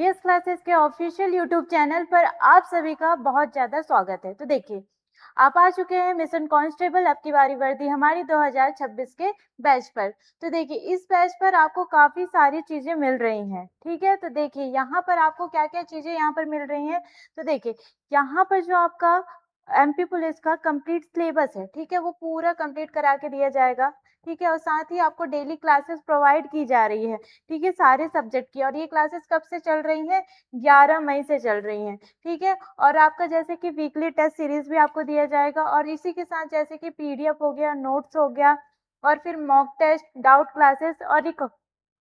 VS classes के official YouTube channel पर आप सभी का बहुत ज़्यादा स्वागत है। तो देखिए, आप आ चुके हैं मिशन कांस्टेबल अब की बारी वर्दी हमारी 2026 के बैच पर। तो देखिए, इस बैच पर आपको काफ़ी सारी चीज़ें मिल रही हैं, ठीक है? तो देखिए, यहाँ पर आपको क्या-क्या चीज़ें यहाँ पर मिल रही हैं। तो देखिए, यहाँ पर जो आपका एमपी पुलिस का कंप्लीट सिलेबस है, ठीक है? वो पूरा कंप्लीट करा के दिया जाएगा, ठीक है? और साथ ही आपको डेली क्लासेस प्रोवाइड की जा रही है, ठीक है, सारे सब्जेक्ट की। और ये क्लासेस कब से चल रही हैं? 11 मई से चल रही हैं, ठीक है। और आपका जैसे कि वीकली टेस्ट सीरीज भी आपको दिया जाएगा और इसी के साथ जैसे कि पीडीएफ हो गया, नोट्स हो गया और फिर मॉक टेस्ट, डाउट क्लासेस और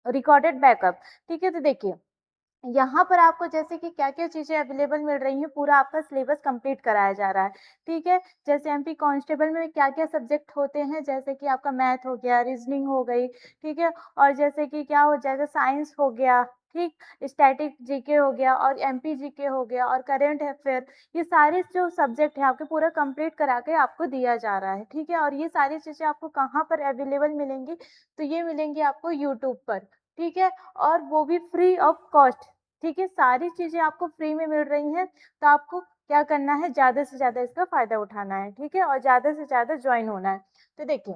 रिकॉर्डेड बैकअप, ठीक है। तो देखिए, यहाँ पर आपको जैसे कि क्या-क्या चीज़ें अवेलेबल मिल रही हैं, पूरा आपका सिलेबस कंप्लीट कराया जा रहा है, ठीक है? जैसे एमपी कांस्टेबल में क्या-क्या सब्जेक्ट होते हैं, जैसे कि आपका मैथ हो गया, रीज़निंग हो गई, ठीक है? और जैसे कि क्या हो जाएगा, साइंस हो गया, ठीक? स्टैटिक जीके हो गया और एमपी जीके हो गया और करंट अफेयर, ये सारे जो सब्जेक्ट हैं, आपके पूरा कंप्लीट करा के आपको दिया जा रहा है, ठीक है? और ये सारी चीज़ें आपको कहाँ पर अवेलेबल मिलेंगी? तो ये मिलेंगी आपको यूट्यूब पर, ठीक है? और वो भी फ्री ऑफ कॉस्ट। ठीक है, सारी चीज़ें आपको फ्री में मिल रही हैं, तो आपको क्या करना है, ज़्यादा से ज़्यादा इसका फ़ायदा उठाना है, ठीक है? और ज़्यादा से ज़्यादा जॉइन होना है। तो देखिए,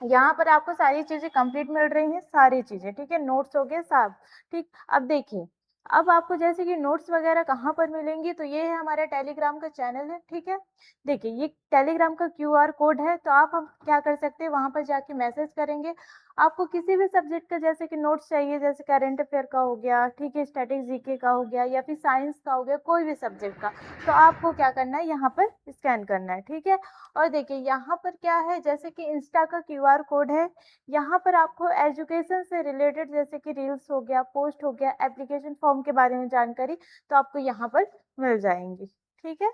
यहाँ पर आपको सारी चीज़ें कंप्लीट मिल रही हैं, सारी चीज़ें, ठीक है? नोट्स हो गए सब, ठीक? अब देखिए, अब आपको जैसे कि नोट्स वगैरह कहाँ पर मिलेंगी, तो ये है हमारा टेलीग्राम का चैनल है, ठीक है? देखिए, ये टेलीग्राम का क्यूआर कोड है, तो आप हम क्या कर सकते हैं, वहाँ पर जाके मैसेज करेंगे। आपको किसी भी सब्जेक्ट का जैसे कि नोट्स चाहिए, जैसे करंट अफेयर का हो गया, ठीक है? स्टैटिक जीके का हो गया या फिर साइंस का हो गया, कोई भी सब्जेक्ट का, तो आपको क्या करना है, यहाँ पर स्कैन करना है, ठीक है? और देखिए, यहाँ पर क्या है, जैसे कि इंस्टा का क्यूआर कोड है, यहाँ पर आपको एजुकेशन से रिलेटेड जैसे कि रील्स हो गया, पोस्ट हो गया, एप्लीकेशन फॉर्म के बारे में जानकारी, तो आपको यहाँ पर मिल जाएँगी, ठीक है?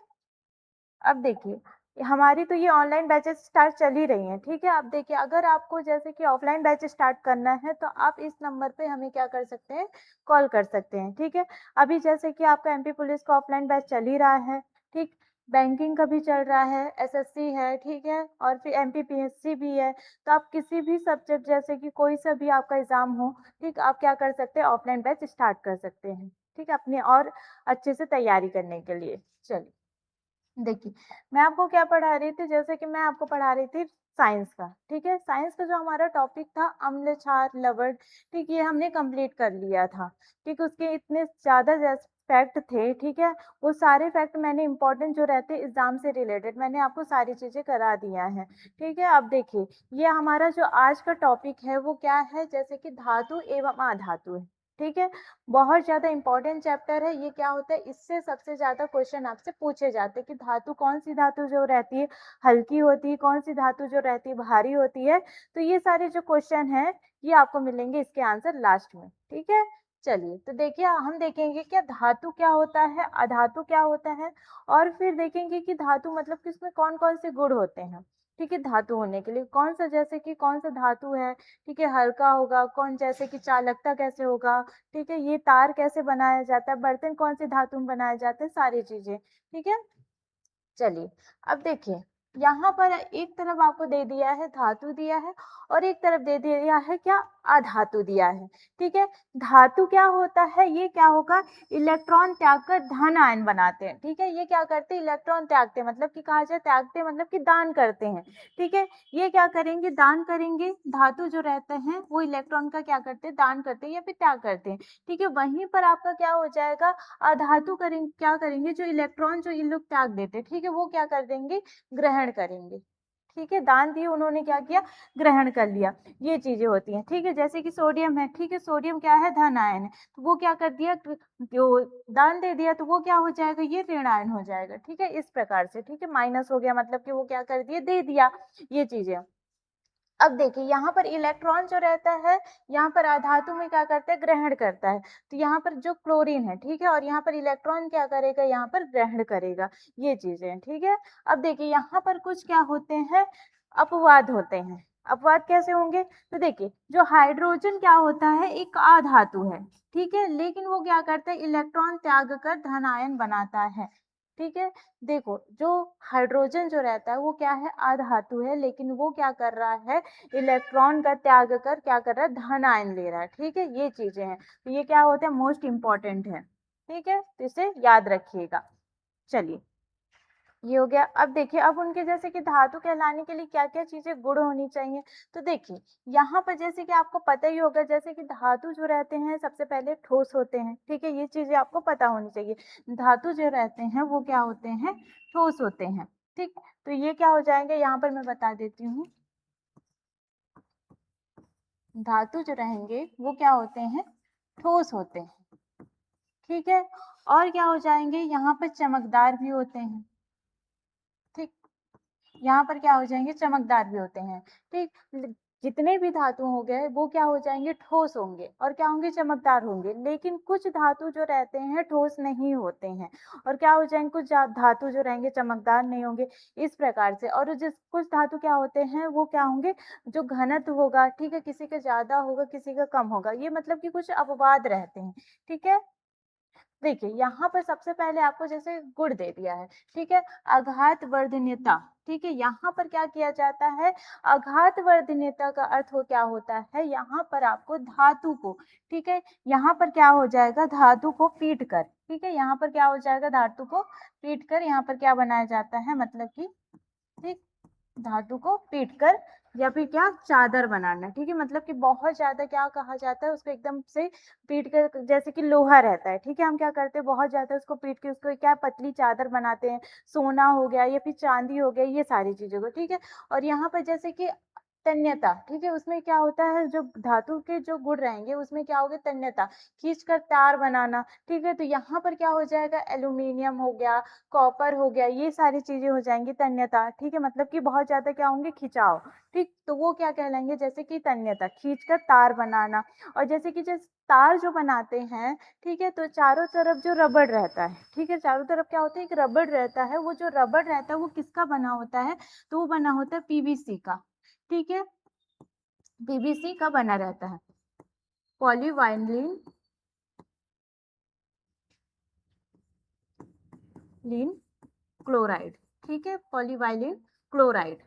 अब देखिए, हमारी तो ये ऑनलाइन बैचेज़ स्टार्ट चल ही रही हैं, ठीक है? अब देखिए, अगर आपको जैसे कि ऑफलाइन बैच स्टार्ट करना है, तो आप इस नंबर पे हमें क्या कर सकते हैं, कॉल कर सकते हैं, ठीक है? अभी जैसे कि आपका एमपी पुलिस का ऑफलाइन बैच चल ही रहा है, ठीक? बैंकिंग का भी चल रहा है, एसएससी है, ठीक है? और फिर एमपीपीएससी भी है, तो आप किसी भी सब्जेक्ट जैसे कि कोई सा भी आपका एग्ज़ाम हो, ठीक? आप क्या कर सकते हैं, ऑफलाइन बैच स्टार्ट कर सकते हैं, ठीक है? अपने और अच्छे से तैयारी करने के लिए। चलिए। देखिए, मैं आपको क्या पढ़ा रही थी, जैसे कि मैं आपको पढ़ा रही थी साइंस का, ठीक है? साइंस का जो हमारा टॉपिक था अम्ल, क्षार, लवण, ठीक, ये हमने कंप्लीट कर लिया था, ठीक? उसके इतने ज़्यादा फैक्ट थे, ठीक है? वो सारे फैक्ट मैंने इम्पोर्टेंट जो रहते एग्ज़ाम से रिलेटेड मैंने आपको सारी चीज़ें करा दिया हैं, ठीक है? अब देखिए, ये हमारा जो आज का टॉपिक है वो क्या है, जैसे कि धातु एवं अधातु है, ठीक है? बहुत ज़्यादा इम्पोर्टेंट चैप्टर है, ये क्या होता है, इससे सबसे ज़्यादा क्वेश्चन आपसे पूछे जाते हैं कि धातु कौन-सी धातु जो रहती है, हल्की होती है, कौन-सी धातु जो रहती है, भारी होती है। तो ये सारे जो क्वेश्चन हैं, ये आपको मिलेंगे इसके आंसर लास्ट में, ठीक है? चलिए, तो देखिए हम देखेंगे क्या धातु क्या होता है, अधातु क्या होता है और फिर देखेंगे कि धातु मतलब कि उसमें कौन-कौन से गुण होते हैं, ठीक है? धातु होने के लिए कौन-सा जैसे कि कौन-सा धातु है, ठीक है, हल्का होगा, कौन जैसे कि चालकता कैसे होगा, ठीक है, ये तार कैसे बनाया जाता है, बर्तन कौन से धातु में बनाए जाते हैं, सारी चीज़ें, ठीक है? चलिए, अब देखिए, यहाँ पर एक तरफ आपको दे दिया है धातु दिया है और एक तरफ दे दिया है क्या अधातु दिया है, ठीक है? धातु क्या होता है, ये क्या होगा इलेक्ट्रॉन त्याग कर धन आयन बनाते हैं, ठीक है? ये क्या करते हैं इलेक्ट्रॉन त्यागते हैं मतलब कि कहा जाए त्यागते हैं मतलब कि दान करते हैं, ठीक है? ये क्या करेंगे दान करेंगे, धातु जो रहते हैं वो इलेक्ट्रॉन का क्या करते हैं दान करते हैं या फिर त्याग करते हैं, ठीक है? वहीं पर आपका क्या हो जाएगा अधातु क्या करेंगे जो इलेक्ट्रॉन जो ये लोग त्याग देते हैं, ठीक है? वो क्या कर देंगे ग्रहण करेंगे, ठीक है? दान दिए उन्होंने क्या किया ग्रहण कर लिया, ये चीज़ें होती हैं, ठीक है? जैसे कि सोडियम है, ठीक है? सोडियम क्या है धन आयन है, तो वो क्या कर दिया जो दान दे दिया तो वो क्या हो जाएगा ये ऋण आयन हो जाएगा, ठीक है? इस प्रकार से, ठीक है? माइनस हो गया मतलब कि वो क्या कर दिया दे दिया, ये चीज़ें। अब देखिए यहाँ पर इलेक्ट्रॉन जो रहता है, यहाँ पर अधातु में क्या करता है ग्रहण करता है। तो यहाँ पर जो क्लोरीन है, ठीक है? और यहाँ पर इलेक्ट्रॉन क्या करेगा यहाँ पर ग्रहण करेगा, ये चीज़ें हैं, ठीक है? अब देखिए यहाँ पर कुछ क्या होते हैं, अपवाद होते हैं। अपवाद कैसे होंगे? तो देखिए जो हाइड्रोजन क्या होता है एक अधातु है, ठीक है? लेकिन वो क्या करता है इलेक्ट्रॉन त्याग कर धन आयन बनाता है, ठीक है। देखो जो हाइड्रोजन जो रहता है वो क्या है, अधातु है, लेकिन वो क्या कर रहा है, इलेक्ट्रॉन का त्याग कर क्या कर रहा है, धन आयन ले रहा है। ठीक है, ये चीजें हैं, तो ये क्या होता है, मोस्ट इंपॉर्टेंट है। ठीक है, तो इसे याद रखिएगा। चलिए, ये हो गया। अब देखिए, अब उनके जैसे कि धातु कहलाने के लिए क्या क्या चीजें गुण होनी चाहिए। तो देखिए, यहाँ पर जैसे कि आपको पता ही होगा, जैसे कि धातु जो रहते हैं सबसे पहले ठोस होते हैं। ठीक है, ये चीजें आपको पता होनी चाहिए। धातु जो रहते हैं वो क्या होते हैं, ठोस होते हैं। ठीक, तो ये क्या हो जाएंगे, यहाँ पर मैं बता देती हूँ। धातु जो रहेंगे वो क्या होते हैं, ठोस होते हैं। ठीक है, और क्या हो जाएंगे, यहाँ पर चमकदार भी होते हैं। ठीक, यहाँ पर क्या हो जाएंगे, चमकदार भी होते हैं। ठीक, जितने भी धातु हो गए वो क्या हो जाएंगे, ठोस होंगे, और क्या होंगे, चमकदार होंगे। लेकिन कुछ धातु जो रहते हैं ठोस नहीं होते हैं, और क्या हो जाएंगे, कुछ धातु जो रहेंगे चमकदार नहीं होंगे, इस प्रकार से। और जिस कुछ धातु क्या होते हैं वो क्या होंगे, जो घनत्व होगा, ठीक है, किसी का ज्यादा होगा किसी का कम होगा, ये मतलब कि कुछ अपवाद रहते हैं। ठीक है, देखिए यहाँ पर सबसे पहले आपको जैसे गुण दे दिया है। ठीक है, आघात वर्धनीयता। ठीक है, यहाँ पर क्या किया जाता है, आघात वर्धनीयता का अर्थ हो क्या होता है, यहाँ पर आपको धातु को, ठीक है, यहाँ पर क्या हो जाएगा, धातु को पीट कर, ठीक है, यहाँ पर क्या हो जाएगा, धातु को पीट कर यहाँ पर क्या बनाया जाता है, मतलब कि, ठीक, धातु को पीट कर या फिर क्या, चादर बनाना। ठीक है, मतलब कि बहुत ज्यादा क्या कहा जाता है, उसको एकदम से पीट कर, जैसे कि लोहा रहता है, ठीक है, हम क्या करते हैं, बहुत ज्यादा उसको पीट के उसको क्या पतली चादर बनाते हैं। सोना हो गया या फिर चांदी हो गया, ये सारी चीजों को। ठीक है, और यहाँ पर जैसे कि तन्यता, ठीक है, उसमें क्या होता है, जो धातु के जो गुण रहेंगे उसमें क्या होगा, तन्यता, खींचकर तार बनाना। ठीक है, तो यहाँ पर क्या हो जाएगा, एल्यूमिनियम हो गया, कॉपर हो गया, ये सारी चीजें हो जाएंगी तन्यता। ठीक है, मतलब कि बहुत ज्यादा क्या होंगे, खिंचाव। ठीक, तो वो क्या कहलाएंगे, जैसे कि तन्यता, खींचकर तार बनाना। और जैसे कि जैसे तार जो बनाते हैं, ठीक है, तो चारों तरफ जो रबड़ रहता है, ठीक है, चारों तरफ क्या होता है, एक रबड़ रहता है, वो जो रबड़ रहता है वो किसका बना होता है, तो वो बना होता है पीवीसी का। ठीक है, पीवीसी का बना रहता है, पॉलीवाइनिलीन क्लोराइड। ठीक है, पॉलीवाइलिन क्लोराइड,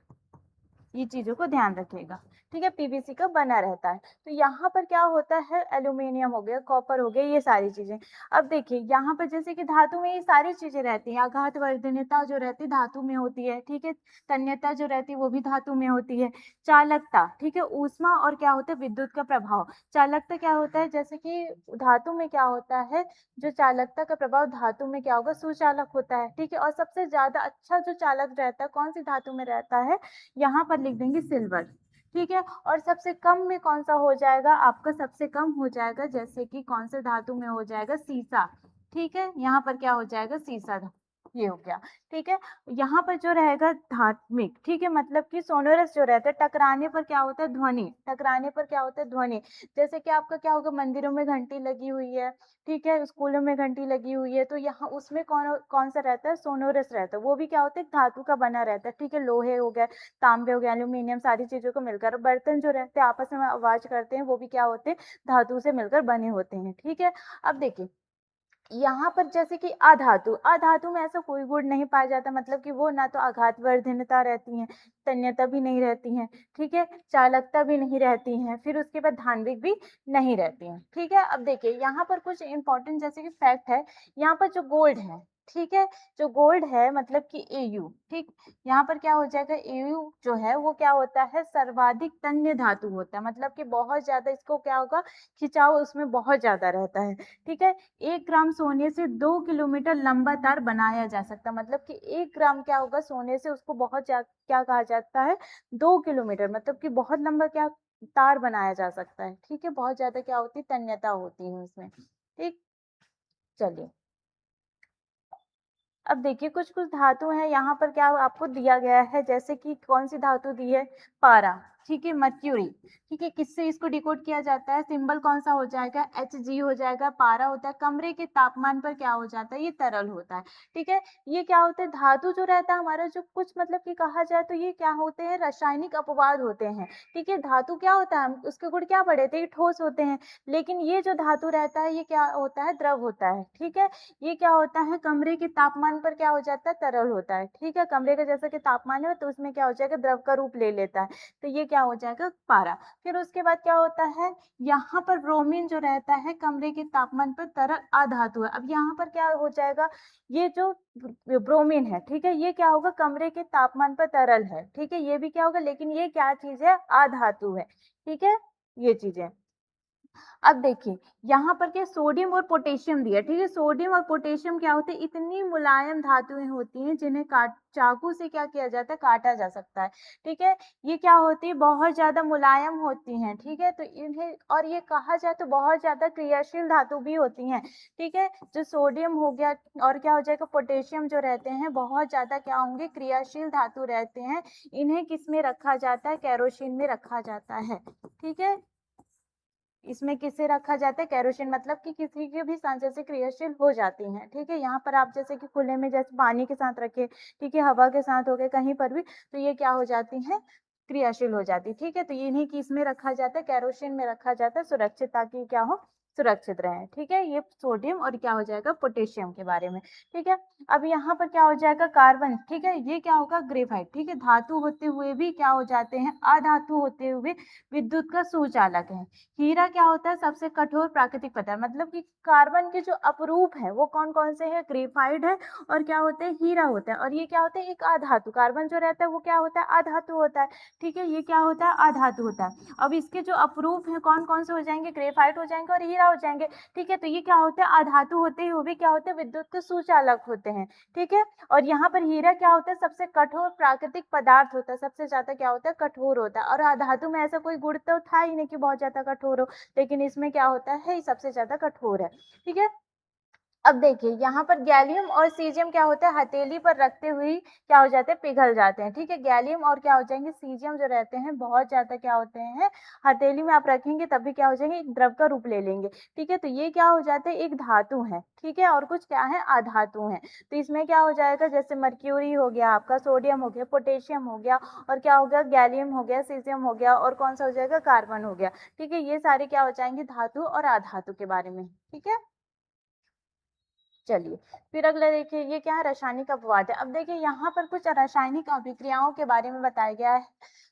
ये चीजों को ध्यान रखिएगा। ठीक है, पीवीसी का बना रहता है। तो यहाँ पर क्या होता है, एल्यूमिनियम हो गया, कॉपर हो गया, ये सारी चीजें। अब देखिए यहाँ पर जैसे कि धातु में ये सारी चीजें रहती हैं, आघात वर्धनीयता जो रहती है धातु में होती है। ठीक है, तन्यता जो रहती है वो भी धातु में होती है। चालकता, ठीक है, ऊष्मा और क्या होता है, विद्युत का प्रभाव। चालकता क्या होता है, जैसे कि धातु में क्या होता है, जो चालकता का प्रभाव धातु में क्या होगा, सुचालक होता है। ठीक है, और सबसे ज्यादा अच्छा जो चालक रहता है कौन सी धातु में रहता है, यहाँ पर लिख देंगे सिल्वर। ठीक है, और सबसे कम में कौन सा हो जाएगा, आपका सबसे कम हो जाएगा, जैसे कि कौन से धातु में हो जाएगा, सीसा। ठीक है, यहाँ पर क्या हो जाएगा, सीसा, ये हो गया। ठीक है, यहाँ पर जो रहेगा धात्मिक, ठीक है, मतलब कि सोनोरस जो रहता है, टकराने पर क्या होता है, ध्वनि, टकराने पर क्या होता है, ध्वनि। जैसे कि आपका क्या होगा, मंदिरों में घंटी लगी हुई है, ठीक है, स्कूलों में घंटी लगी हुई है, तो यहाँ उसमें कौन कौन सा रहता है, सोनोरस रहता है, वो भी क्या होता है, धातु का बना रहता है। ठीक है, लोहे हो गया, तांबे हो गया, एल्यूमिनियम, सारी चीजों को मिलकर। बर्तन जो रहते हैं आपस में आवाज करते हैं, वो भी क्या होते हैं, धातु से मिलकर बने होते हैं। ठीक है, अब देखिए यहाँ पर जैसे कि अधातु, अधातु में ऐसा कोई गुण नहीं पाया जाता, मतलब कि वो ना तो आघात वर्धनता रहती है, तन्यता भी नहीं रहती है, ठीक है, चालकता भी नहीं रहती है, फिर उसके बाद धान्विक भी नहीं रहती है। ठीक है, अब देखिए यहाँ पर कुछ इंपॉर्टेंट जैसे कि फैक्ट है, यहाँ पर जो गोल्ड है, ठीक है, जो गोल्ड है मतलब कि एयू, ठीक, यहाँ पर क्या हो जाएगा, एयू जो है वो क्या होता है, सर्वाधिक तन्य धातु होता है, मतलब कि बहुत ज्यादा इसको क्या होगा, खिंचाव उसमें बहुत ज्यादा रहता है। ठीक है, 1 ग्राम सोने से 2 किलोमीटर लंबा तार बनाया जा सकता है, मतलब कि 1 ग्राम क्या होगा सोने से, उसको बहुत क्या कहा जाता है, 2 किलोमीटर, मतलब कि बहुत लंबा क्या तार बनाया जा सकता है। ठीक है, बहुत ज्यादा क्या होती है, तन्यता होती है उसमें। ठीक, चलिए, अब देखिए कुछ कुछ धातु है यहाँ पर क्या आपको दिया गया है, जैसे कि कौन सी धातु दी है, पारा। ठीक है, मर्क्यूरी, ठीक है, किससे इसको डिकोड किया जाता है, सिंबल कौन सा हो जाएगा, Hg हो जाएगा, पारा होता है, कमरे के तापमान पर क्या हो जाता है, ये तरल होता है, ठीक है। ये क्या होता है, धातु जो रहता है हमारा, जो कुछ मतलब कि कहा जाए तो ये क्या होते हैं, रासायनिक अपवाद होते हैं, ठीक है। धातु क्या होता है, उसके गुण क्या पढ़े थे, ये ठोस होते हैं, लेकिन ये जो धातु रहता है ये क्या होता है, द्रव होता है, ठीक है। ये क्या होता है, कमरे के तापमान पर क्या हो जाता है, तरल होता है, ठीक है। कमरे का जैसा कि तापमान है तो उसमें क्या हो जाएगा, द्रव का रूप ले लेता है, तो ये क्या हो जाएगा, पारा। फिर उसके बाद क्या होता है, यहाँ पर ब्रोमीन जो रहता है कमरे के तापमान पर तरल अधातु है। अब यहाँ पर क्या हो जाएगा, ये जो ब्रोमीन है, ठीक है, ये क्या होगा, कमरे के तापमान पर तरल है, ठीक है, ये भी क्या होगा, लेकिन ये क्या चीज है, अधातु है, ठीक है, ये चीजें। अब देखिए यहाँ पर क्या सोडियम और पोटेशियम दिया, ठीक है। सोडियम और पोटेशियम क्या होते हैं, इतनी मुलायम धातुएं होती हैं जिन्हें काट चाकू से क्या किया जाता है, काटा जा सकता है, ठीक है। ये क्या होती है, बहुत ज्यादा मुलायम होती हैं, ठीक है। तो इन्हें, और ये कहा जाए तो बहुत ज्यादा क्रियाशील धातु भी होती हैं, ठीक है। जो सोडियम हो गया और क्या हो जाएगा, पोटेशियम जो रहते हैं बहुत ज्यादा क्या होंगे, क्रियाशील धातु रहते हैं। इन्हें किस में रखा जाता है, केरोसिन में रखा जाता है, ठीक है। इसमें किसे रखा जाता है, केरोसिन, मतलब कि किसी के भी साथ जैसे क्रियाशील हो जाती हैं, ठीक है। यहाँ पर आप जैसे कि खुले में जैसे पानी के साथ रखे, ठीक है, हवा के साथ हो गए कहीं पर भी, तो ये क्या हो जाती हैं, क्रियाशील हो जाती, ठीक है। तो ये इन्हीं किस में रखा जाता है, केरोसिन में रखा जाता है, सुरक्षित, ताकि क्या हो, सुरक्षित रहे, ठीक है। ये सोडियम और क्या हो जाएगा, पोटेशियम के बारे में, ठीक है। अब यहाँ पर क्या हो जाएगा, कार्बन, ठीक है, ये क्या होगा, ग्रेफाइट, ठीक है। धातु होते हुए भी क्या हो जाते हैं, अधातु होते हुए विद्युत का सुचालक है। हीरा क्या होता है, सबसे कठोर प्राकृतिक पदार्थ, मतलब कि कार्बन के जो अपरूप है वो कौन कौन से हैं, ग्रेफाइट है और क्या होते हैं, हीरा होता है। और ये क्या होता है, एक अधातु, कार्बन जो रहता है वो क्या होता है, अधातु होता है, ठीक है। ये क्या होता है, अधातु होता है। अब इसके जो अपरूप है कौन कौन से हो जाएंगे, ग्रेफाइट हो जाएंगे और हीरा हो जाएंगे, ठीक है। तो ये क्या होते हैं, अधातु होते हुए भी क्या होते हैं, विद्युत के सुचालक होते हैं, ठीक है। और यहाँ पर हीरा क्या होता है, सबसे कठोर प्राकृतिक पदार्थ होता है, सबसे ज्यादा क्या होता है, कठोर होता है। और धातु में ऐसा कोई गुण तो था ही नहीं कि बहुत ज्यादा कठोर हो, लेकिन इसमें क्या होता है, सबसे ज्यादा कठोर है, ठीक है। अब देखिए यहाँ पर गैलियम और सीजियम क्या होता है, हथेली पर रखते हुए क्या हो जाते हैं, पिघल जाते हैं, ठीक है। गैलियम और क्या हो जाएंगे, सीजियम जो रहते हैं बहुत ज्यादा क्या होते हैं, हथेली में आप रखेंगे तब भी क्या हो जाएंगे, एक द्रव का रूप ले लेंगे, ठीक है। तो ये क्या हो जाते हैं, एक धातु है, ठीक है, और कुछ क्या है, अधातु है। तो इसमें क्या हो जाएगा, जैसे मर्क्यूरी हो गया आपका, सोडियम हो गया, पोटेशियम हो गया, और क्या हो गया, गैलियम हो गया, सीजियम हो गया, और कौन सा हो जाएगा, कार्बन हो गया, ठीक है। ये सारे क्या हो जाएंगे, धातु और अधातु के बारे में, ठीक है। चलिए, फिर अगला देखिए, ये क्या है, रासायनिक अपवाद है। अब देखिए यहाँ पर कुछ रासायनिक अभिक्रियाओं के बारे में बताया गया है।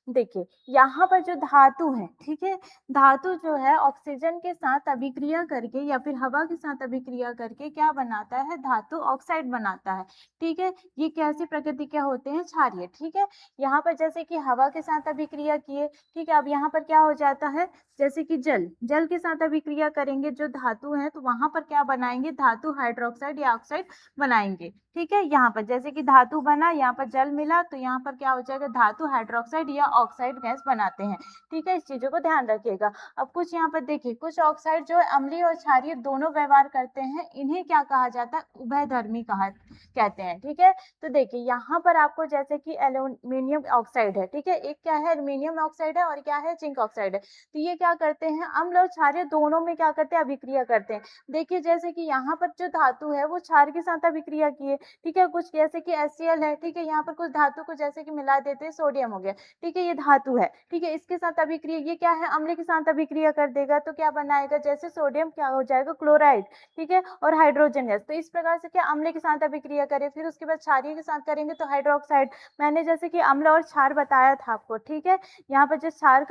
देखिए यहाँ पर जो धातु है, ठीक है, धातु जो है ऑक्सीजन के साथ अभिक्रिया करके या फिर हवा के साथ अभिक्रिया करके क्या बनाता है, धातु ऑक्साइड बनाता है, ठीक है। ये कैसी प्रकृति के होते हैं, क्षारीय, ठीक है। यहाँ पर जैसे कि हवा के साथ अभिक्रिया किए, ठीक है। अब यहाँ पर क्या हो जाता है, जैसे कि जल जल के साथ अभिक्रिया करेंगे जो धातु है, तो वहां पर क्या बनाएंगे, धातु हाइड्रोक्साइड या ऑक्साइड बनाएंगे, ठीक है। यहाँ पर जैसे कि धातु बना, यहाँ पर जल मिला, तो यहाँ पर क्या हो जाएगा, धातु हाइड्रोक्साइड या ऑक्साइड गैस बनाते हैं, ठीक है। इस चीजों को ध्यान रखिएगा। अब कुछ यहाँ पर देखिए, कुछ ऑक्साइड जो है अम्लीय और क्षारीय दोनों व्यवहार करते हैं, इन्हें क्या कहा जाता है, उभयधर्मी कहा कहते हैं, ठीक है। तो देखिए यहाँ पर आपको जैसे कि एल्यूमिनियम ऑक्साइड है, ठीक है, एक क्या है, एल्यूमिनियम ऑक्साइड है और क्या है, जिंक ऑक्साइड है। तो ये क्या करते हैं, अम्ल और क्षारीय दोनों में क्या करते हैं, अभिक्रिया करते हैं। देखिए जैसे कि यहाँ पर जो धातु है वो क्षार के साथ अभिक्रिया की है, ठीक है। कुछ जैसे कि HCl है, ठीक है, यहाँ पर कुछ धातु को जैसे कि मिला देते हैं, सोडियम हो गया, ठीक है, ये धातु है, ठीक है। इसके साथ अभिक्रिया, ये क्या है, अम्ल के साथ अभिक्रिया कर देगा, तो क्या बनाएगा, जैसे सोडियम क्या हो जाएगा, क्लोराइड, ठीक है, और हाइड्रोजन गैस। तो इस प्रकार से क्या अम्ल के साथ अभिक्रिया करे, फिर उसके बाद क्षारीय के साथ करेंगे तो हाइड्रोक्साइड। मैंने जैसे कि अम्ल और क्षार बताया था आपको, ठीक है। यहाँ पर जो क्षार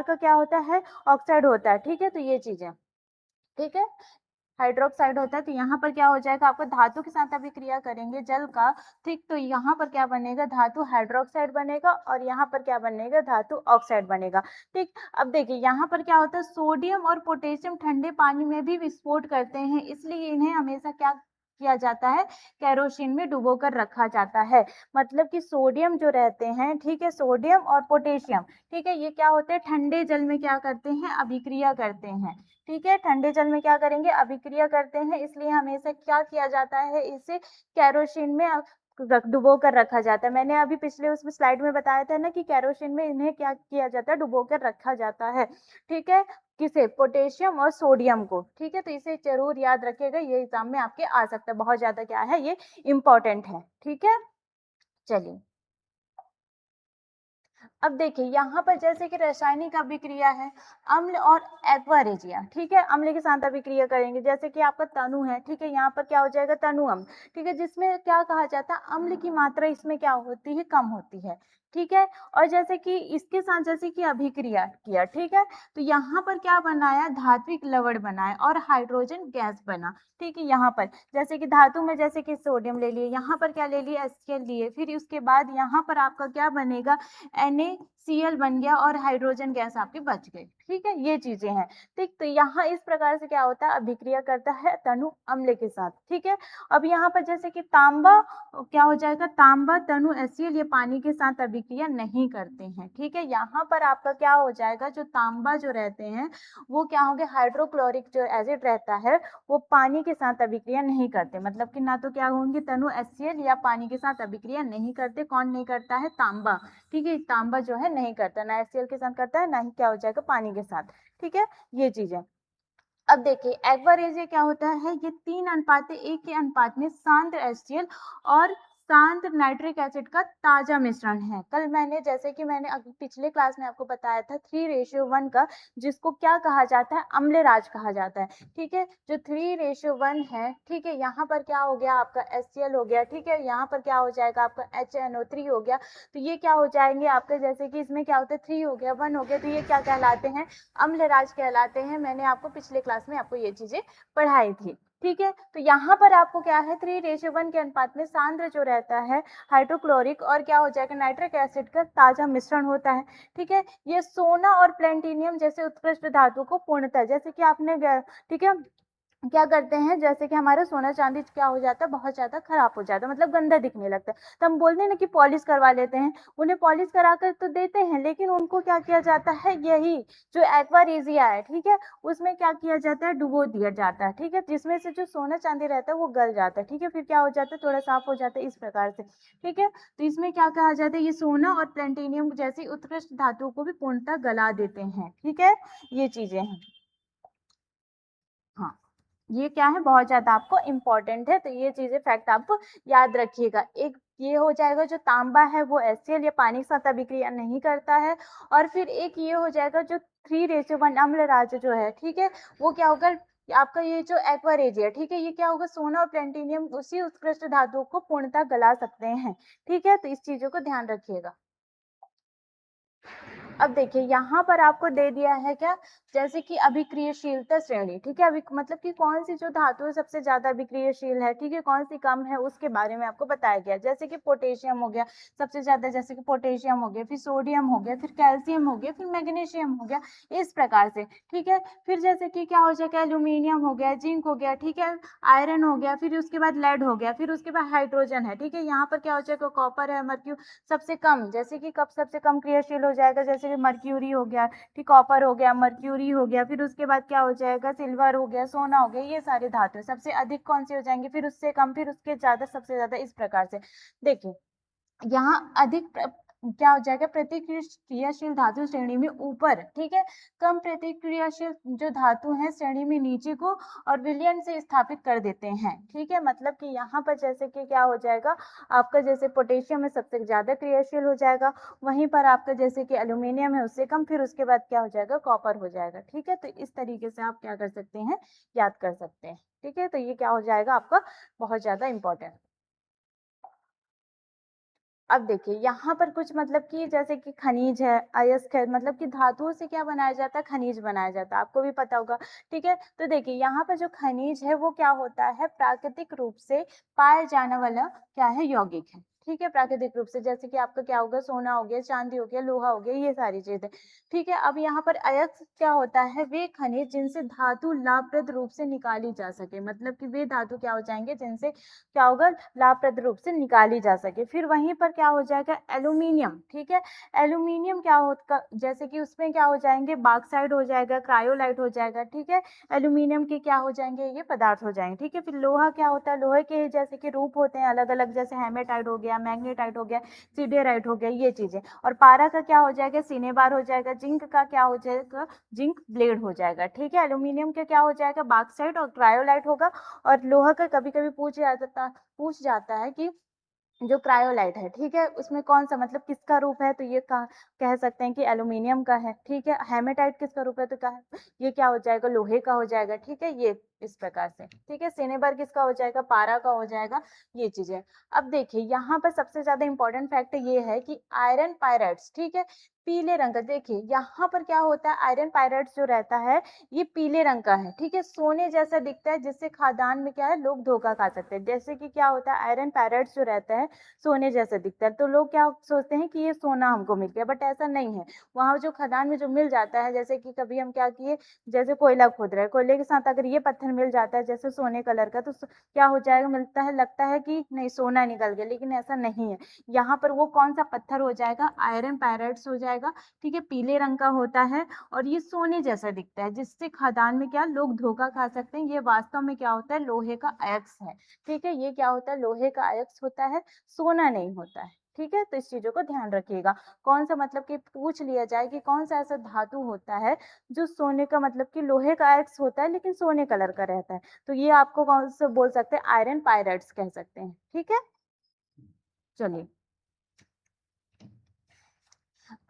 का क्या होता है, ऑक्साइड होता है, ठीक है। तो ये चीजें, ठीक है, हाइड्रोक्साइड होता है। तो यहाँ पर क्या हो जाएगा, आपको धातु के साथ अभिक्रिया करेंगे जल का, ठीक, तो यहाँ पर क्या बनेगा, धातु हाइड्रोक्साइड बनेगा और यहाँ पर क्या बनेगा, धातु ऑक्साइड बनेगा, ठीक। अब देखिए यहाँ पर क्या होता है, सोडियम और पोटेशियम ठंडे पानी में भी विस्फोट करते हैं, इसलिए इन्हें हमेशा क्या किया जाता है, केरोसिन में डुबो कर रखा जाता है। मतलब कि सोडियम जो रहते हैं, ठीक है, सोडियम और पोटेशियम, ठीक है, ये क्या होते हैं, ठंडे जल में क्या करते हैं, अभिक्रिया करते हैं, ठीक है। ठंडे जल में क्या करेंगे, अभिक्रिया करते हैं, इसलिए हमेशा क्या किया जाता है, इसे केरोसिन में डुबो कर रखा जाता है। मैंने अभी पिछले उसमें स्लाइड में बताया था ना कि केरोसिन में इन्हें क्या किया जाता है, डुबो कर रखा जाता है। ठीक है, किसे, पोटेशियम और सोडियम को। ठीक है, तो इसे जरूर याद रखिएगा, ये एग्जाम में आपके आ सकता है, बहुत ज्यादा क्या है, ये इंपॉर्टेंट है। ठीक है, चलिए अब देखिए यहाँ पर जैसे कि रासायनिक अभिक्रिया है, अम्ल और एक्वा रेजिया। ठीक है, अम्ल के साथ अभिक्रिया करेंगे, जैसे कि आपका तनु है। ठीक है, यहाँ पर क्या हो जाएगा, तनु अम्ल। ठीक है, जिसमें क्या कहा जाता है, अम्ल की मात्रा इसमें क्या होती है, कम होती है। ठीक है, और जैसे कि इसके साथ जैसे कि अभिक्रिया किया, ठीक है, तो यहाँ पर क्या बनाया, धात्विक लवण बनाया और हाइड्रोजन गैस बना। ठीक है, यहाँ पर जैसे कि धातु में जैसे कि सोडियम ले लिए, यहाँ पर क्या ले लिए, HCl लिए, फिर उसके बाद यहाँ पर आपका क्या बनेगा, NaCl बन गया और हाइड्रोजन गैस आपकी बच गई। ठीक है, ये चीजें हैं। ठीक, तो यहाँ इस प्रकार से क्या होता है, अभिक्रिया करता है तनु अम्ल के साथ। ठीक है, अब यहाँ पर जैसे कि तांबा क्या हो जाएगा, तांबा तनु HCl ये पानी के साथ अभिक्रिया नहीं करते हैं। ठीक है, यहाँ पर आपका क्या हो जाएगा, जो तांबा जो रहते हैं वो क्या होंगे, हाइड्रोक्लोरिक जो एसिड रहता है वो पानी के साथ अभिक्रिया नहीं करते, मतलब कि ना तो क्या होंगे, तनु HCl या पानी के साथ अभिक्रिया नहीं करते। कौन नहीं करता है, तांबा। ठीक है, तांबा जो है नहीं करता, ना HCl के साथ करता है, ना ही क्या हो जाएगा, पानी के साथ। ठीक है, ये चीज है। अब देखिए एक्वा रेजिया क्या होता है, ये 3:1 के अनुपात में सांद्र HCl और सांद्र नाइट्रिक एसिड का ताजा मिश्रण है। कल मैंने जैसे कि मैंने पिछले क्लास में आपको बताया था 3:1 का, जिसको क्या कहा जाता है, अम्लराज कहा जाता है। ठीक है, जो 3:1 है, ठीक है, यहाँ पर क्या हो गया आपका HCl हो गया। ठीक है, यहाँ पर क्या हो जाएगा आपका HNO3 हो गया। तो ये क्या हो जाएंगे आपके, जैसे कि इसमें क्या होता है, 3 हो गया, 1 हो गया, तो ये क्या कहलाते हैं, अम्लराज कहलाते हैं। मैंने आपको पिछले क्लास में आपको ये चीजें पढ़ाई थी। ठीक है, तो यहाँ पर आपको क्या है, 3:1 के अनुपात में सांद्र जो रहता है हाइड्रोक्लोरिक और क्या हो जाएगा, नाइट्रिक एसिड का ताजा मिश्रण होता है। ठीक है, ये सोना और प्लेटिनियम जैसे उत्कृष्ट धातु को पूर्णतः, जैसे कि आपने ठीक है क्या करते हैं, जैसे कि हमारा सोना चांदी क्या हो जाता है, बहुत ज्यादा खराब हो जाता है, मतलब गंदा दिखने लगता है, तो हम बोलते हैं ना कि पॉलिश करवा लेते हैं। उन्हें पॉलिश करा कर तो देते हैं, लेकिन उनको क्या किया जाता है, यही जो एक्वा रेजिया है, ठीक है, उसमें क्या किया जाता है, डुबो दिया जाता है। ठीक है, जिसमें से जो सोना चांदी रहता है वो गल जाता है। ठीक है, फिर क्या हो जाता है, थोड़ा साफ हो जाता है इस प्रकार से। ठीक है, तो इसमें क्या कहा जाता है, ये सोना और प्लेटिनियम जैसी उत्कृष्ट धातुओं को भी पूर्णतः गला देते हैं। ठीक है, ये चीजें हैं। हाँ, ये क्या है, बहुत ज्यादा आपको इम्पोर्टेंट है, तो ये चीजें फैक्ट आपको याद रखिएगा। एक ये हो जाएगा, जो तांबा है वो HCl या पानी के साथ अभिक्रिया नहीं करता है। और फिर एक ये हो जाएगा, जो 3:1 अम्लराज जो है, ठीक है, वो क्या होगा आपका, ये जो एक्वा रेजिया, ठीक है, ये क्या होगा, सोना और प्लेटिनियम उसी उत्कृष्ट धातुओं को पूर्णतः गला सकते हैं। ठीक है, तो इस चीजों को ध्यान रखिएगा। अब देखिए यहाँ पर आपको दे दिया है क्या, जैसे कि अभिक्रियाशीलता श्रेणी। ठीक है, अभी मतलब कि कौन सी जो धातु सबसे ज्यादा अभिक्रियाशील है, ठीक है, कौन सी कम है, उसके बारे में आपको बताया गया। जैसे कि पोटेशियम हो गया सबसे ज्यादा, जैसे कि पोटेशियम हो गया, फिर सोडियम हो गया, फिर कैल्शियम हो गया, फिर मैग्नीशियम हो गया, इस प्रकार से। ठीक है, फिर जैसे कि क्या हो जाएगा, एल्यूमिनियम हो गया, जिंक हो गया, ठीक है, आयरन हो गया, फिर उसके बाद लेड हो गया, फिर उसके बाद हाइड्रोजन है। ठीक है, यहाँ पर क्या हो जाएगा, कॉपर है, मर्क्यू सबसे कम, जैसे कि कब सबसे कम क्रियाशील हो जाएगा, जैसे कि मर्क्यूरी हो गया, ठीक, कॉपर हो गया, मर्क्यूरी हो गया, फिर उसके बाद क्या हो जाएगा, सिल्वर हो गया, सोना हो गया, ये सारे धातु सबसे अधिक कौन से हो जाएंगे, फिर उससे कम, फिर उसके ज्यादा, सबसे ज्यादा, इस प्रकार से। देखिए यहाँ अधिक क्या हो जाएगा, प्रतिक्रियाशील धातु श्रेणी में ऊपर, ठीक है, कम प्रतिक्रियाशील जो धातु है श्रेणी में नीचे को और विलयन से स्थापित कर देते हैं। ठीक है, मतलब कि यहाँ पर जैसे कि क्या हो जाएगा आपका, जैसे पोटेशियम है सबसे ज्यादा क्रियाशील हो जाएगा, वहीं पर आपका जैसे कि एल्यूमिनियम है उससे कम, फिर उसके बाद क्या हो जाएगा, कॉपर हो जाएगा। ठीक है, तो इस तरीके से आप क्या कर सकते हैं, याद कर सकते हैं। ठीक है, तो ये क्या हो जाएगा आपका, बहुत ज्यादा इंपॉर्टेंट। अब देखिए यहाँ पर कुछ मतलब कि जैसे कि खनिज है, अयस्क है, मतलब कि धातुओं से क्या बनाया जाता है, खनिज बनाया जाता है, आपको भी पता होगा। ठीक है, तो देखिए यहाँ पर जो खनिज है वो क्या होता है, प्राकृतिक रूप से पाया जाने वाला क्या है, यौगिक है। ठीक है, प्राकृतिक रूप से, जैसे कि आपका क्या होगा, सोना हो गया, चांदी हो गया, लोहा हो गया, ये सारी चीजें। ठीक है, अब यहाँ पर अयस्क क्या होता है, वे खनिज जिनसे धातु लाभप्रद रूप से निकाली जा सके, मतलब कि वे धातु क्या हो जाएंगे जिनसे क्या होगा, लाभप्रद रूप से निकाली जा सके। फिर वहीं पर क्या हो जाएगा, एल्यूमिनियम। ठीक है, एल्यूमिनियम क्या होगा, जैसे कि उसमें क्या हो जाएंगे, बॉक्साइड हो जाएगा, क्रायोलाइट हो जाएगा। ठीक है, एल्यूमिनियम के क्या हो जाएंगे, ये पदार्थ हो जाएंगे। ठीक है, फिर लोहा क्या होता है, लोहे के जैसे कि रूप होते हैं अलग अलग, जैसे हेमेटाइट हो गया, मैग्नेटाइट हो गया, सीडेराइट हो गया, ये चीजें। और पारा का क्या हो जाएगा, सिनेबार हो जाएगा। जिंक का क्या हो जाएगा, जिंक ब्लेड हो जाएगा। ठीक है, एल्यूमिनियम का क्या हो जाएगा, बॉक्साइट और क्रायोलाइट होगा। और लोहा का कभी कभी पूछ जाता है कि जो क्रायोलाइट है, ठीक है, उसमें कौन सा, मतलब किसका रूप है, तो ये कह सकते हैं कि एल्यूमिनियम का है। ठीक है, हेमेटाइट किसका रूप है, तो ये क्या हो जाएगा, लोहे का हो जाएगा। ठीक है, ये इस प्रकार से। ठीक है, सिनेबर किसका हो जाएगा, पारा का हो जाएगा, ये चीजें। अब देखिए यहाँ पर सबसे ज्यादा इंपॉर्टेंट फैक्ट ये है कि आयरन पायराइड्स, ठीक है, पीले रंग का। देखिए यहाँ पर क्या होता है, आयरन पायराइड्स जो रहता है ये पीले रंग का है। ठीक है, सोने जैसा दिखता है, जिससे खादान में क्या है, लोग धोखा खा सकते हैं। जैसे कि क्या होता है, आयरन पायराइड्स जो रहता है सोने जैसा दिखता है, तो लोग क्या सोचते हैं कि ये सोना हमको मिल गया, बट ऐसा नहीं है। वहां जो खदान में जो मिल जाता है, जैसे कि कभी हम क्या किए, जैसे कोयला खोद रहे हैं, कोयले के साथ अगर ये पत्थर मिल जाता है जैसे सोने कलर का, तो क्या हो जाएगा, मिलता है, लगता है कि नहीं सोना निकल गया, लेकिन ऐसा नहीं है। यहाँ पर वो कौन सा पत्थर हो जाएगा, आयरन पायराइड्स हो जाएगा। ठीक है, पीले रंग का होता है और ये सोने जैसा दिखता है, जिससे खदान में क्या लोग धोखा खा सकते हैं। ये वास्तव में क्या होता है, लोहे का अयस्क है। ठीक है, ये क्या होता है, लोहे का अयस्क होता है, सोना नहीं होता है। ठीक है, तो इस चीजों को ध्यान रखिएगा। कौन सा, मतलब कि पूछ लिया जाए कि कौन सा ऐसा धातु होता है जो सोने का, मतलब कि लोहे का अयस्क होता है लेकिन सोने कलर का रहता है, तो ये आपको कौन सा बोल सकते हैं, आयरन पायराइड्स कह सकते हैं। ठीक है, चलिए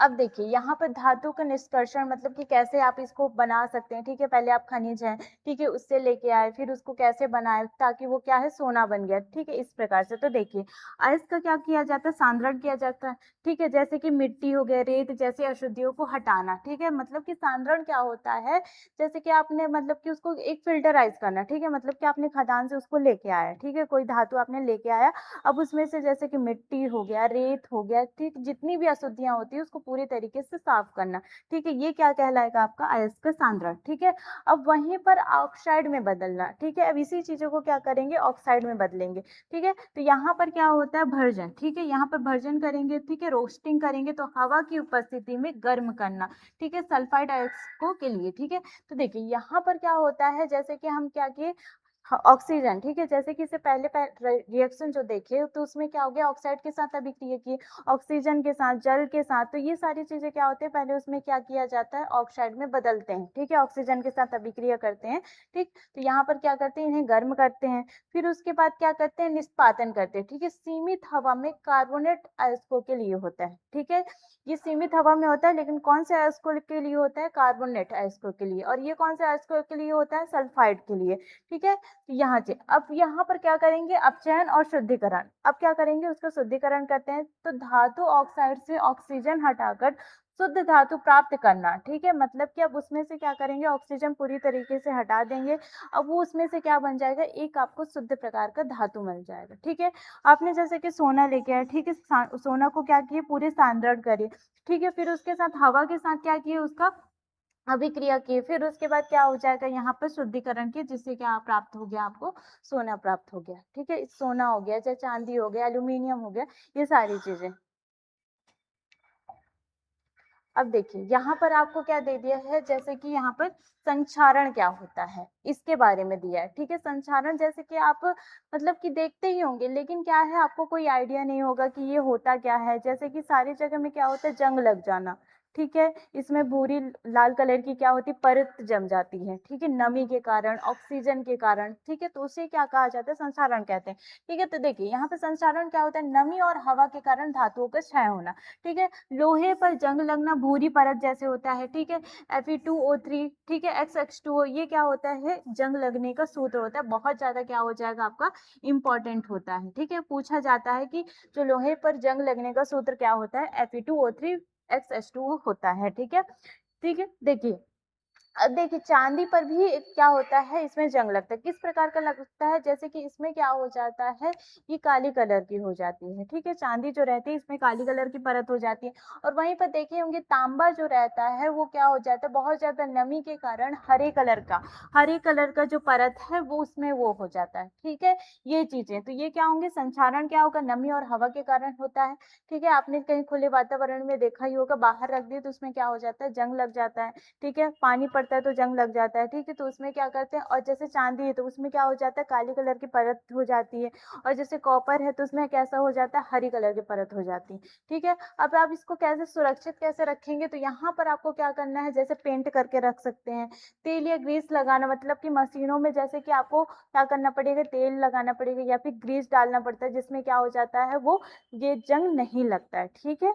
अब देखिए यहाँ पर धातु का निष्कर्षण, मतलब कि कैसे आप इसको बना सकते हैं। ठीक है, पहले आप खनिज है, ठीक है, उससे लेके आए, फिर उसको कैसे बनाए ताकि वो क्या है, सोना बन गया। ठीक है, इस प्रकार से। तो देखिए अयस्क का क्या किया जाता है, सांद्रण किया जाता है। ठीक है, जैसे कि मिट्टी हो गया, रेत जैसी अशुद्धियों को हटाना। ठीक है, मतलब कि सांद्रण क्या होता है, जैसे कि आपने, मतलब कि उसको एक फिल्टराइज करना। ठीक है, मतलब कि आपने खदान से उसको लेके आया, ठीक है, कोई धातु आपने लेके आया, अब उसमें से जैसे कि मिट्टी हो गया, रेत हो गया, ठीक, जितनी भी अशुद्धियां होती है उसको पूरी तरीके से साफ करना। ठीक है, ये क्या कहलाएगा, आपका अयस्क सांद्रण। ठीक है, अब वहीं पर ऑक्साइड में बदलना। ठीक है, अब इसी चीजों को क्या करेंगे, ऑक्साइड में बदलेंगे। ठीक है, तो यहाँ पर क्या होता है, भर्जन। ठीक है, यहाँ पर भर्जन करेंगे, ठीक है, रोस्टिंग करेंगे, तो हवा की उपस्थिति में गर्म करना। ठीक है, सल्फाइड अयस्कों के लिए। ठीक है, तो देखिए यहाँ पर क्या होता है, जैसे कि हम क्या किए, हाँ, ऑक्सीजन। ठीक है, जैसे कि इससे पहले रिएक्शन जो देखे, तो उसमें क्या हो गया, ऑक्साइड के साथ अभिक्रिया की, ऑक्सीजन के साथ, जल के साथ, तो ये सारी चीजें क्या होते हैं, पहले उसमें क्या किया जाता है, ऑक्साइड में बदलते हैं। ठीक है, ऑक्सीजन के साथ अभिक्रिया करते हैं। ठीक, तो यहाँ पर क्या करते हैं, इन्हें गर्म करते हैं, फिर उसके बाद क्या करते हैं, निष्पादन करते हैं। ठीक है, सीमित हवा में कार्बोनेट अयस्कों के लिए होता है। ठीक है, ये सीमित हवा में होता है, लेकिन कौन से अयस्कों के लिए होता है, कार्बोनेट अयस्कों के लिए। और ये कौन से अयस्कों के लिए होता है, सल्फाइड के लिए। ठीक है, यहाँ से अब यहाँ पर क्या करेंगे, अपचयन और शुद्धिकरण। अब क्या करेंगे, उसका शुद्धिकरण करते हैं, तो धातु ऑक्साइड से ऑक्सीजन हटाकर शुद्ध धातु प्राप्त करना। ठीक है, मतलब कि अब उसमें से क्या करेंगे, ऑक्सीजन पूरी तरीके से हटा देंगे, अब वो उसमें से क्या बन जाएगा, एक आपको शुद्ध प्रकार का धातु मिल जाएगा। ठीक है, आपने जैसे कि सोना लेके आए, ठीक है, सोना को क्या किए, पूरे सांद्रण करिए। ठीक है, फिर उसके साथ हवा के साथ क्या किए, उसका अभिक्रिया की, फिर उसके बाद क्या हो जाएगा, यहाँ पर शुद्धिकरण की, जिससे क्या प्राप्त हो गया, आपको सोना प्राप्त हो गया। ठीक है, सोना हो गया, चाहे चांदी हो गया, एल्यूमिनियम हो गया, ये सारी चीजें। अब देखिए यहाँ पर आपको क्या दे दिया है, जैसे कि यहाँ पर संक्षारण क्या होता है इसके बारे में दिया है। ठीक है, संक्षारण जैसे कि आप मतलब कि देखते ही होंगे, लेकिन क्या है, आपको कोई आइडिया नहीं होगा कि ये होता क्या है। जैसे कि सारी जगह में क्या होता है, जंग लग जाना। ठीक है, इसमें भूरी लाल कलर की क्या होती, परत जम जाती है। ठीक है, नमी के कारण, ऑक्सीजन के कारण। ठीक है, तो उसे क्या कहा जाता है, संक्षारण कहते हैं। ठीक है, तो देखिए यहाँ पे संक्षारण क्या होता है, नमी और हवा के कारण धातुओं का क्षय होना। ठीक है, लोहे पर जंग लगना भूरी परत जैसे होता है। ठीक है, Fe2O3, ठीक है, XX2O, ये क्या होता है, जंग लगने का सूत्र होता है, बहुत ज्यादा क्या हो जाएगा, आपका इंपॉर्टेंट होता है। ठीक है, पूछा जाता है कि जो लोहे पर जंग लगने का सूत्र क्या होता है, Fe2O3 XH2O होता है। ठीक है, ठीक है, देखिए अब देखिए चांदी पर भी क्या होता है, इसमें जंग लगता है। किस प्रकार का लगता है, जैसे कि इसमें क्या हो जाता है, ये काली कलर की हो जाती है, ठीक है। चांदी जो रहती है इसमें काली कलर की परत हो जाती है। और वहीं पर देखे होंगे तांबा जो रहता है वो क्या हो जाता है, बहुत ज्यादा नमी के कारण हरे कलर का जो परत है वो उसमें वो हो जाता है, ठीक है। ये चीजें तो ये क्या होंगे, संक्षारण क्या होगा, नमी और हवा के कारण होता है, ठीक है। आपने कहीं खुले वातावरण में देखा ही होगा, बाहर रख दिए तो उसमें क्या हो जाता है, जंग लग जाता है, ठीक है। पानी पड़ता है तो जंग लग जाता है, ठीक है। तो उसमें क्या करते हैं, और जैसे चांदी है तो उसमें क्या हो जाता है, काली कलर की परत हो जाती है। और जैसे कॉपर है तो उसमें कैसा हो जाता है, हरी कलर की परत हो जाती है, ठीक है। अब आप इसको कैसे सुरक्षित कैसे रखेंगे, तो यहाँ पर आपको क्या करना है, जैसे पेंट करके रख सकते हैं। तेल या ग्रीस लगाना, मतलब कि मशीनों में जैसे कि आपको क्या करना पड़ेगा, तेल लगाना पड़ेगा या फिर ग्रीस डालना पड़ता है, जिसमें क्या हो जाता है, वो ये जंग नहीं लगता है, ठीक है।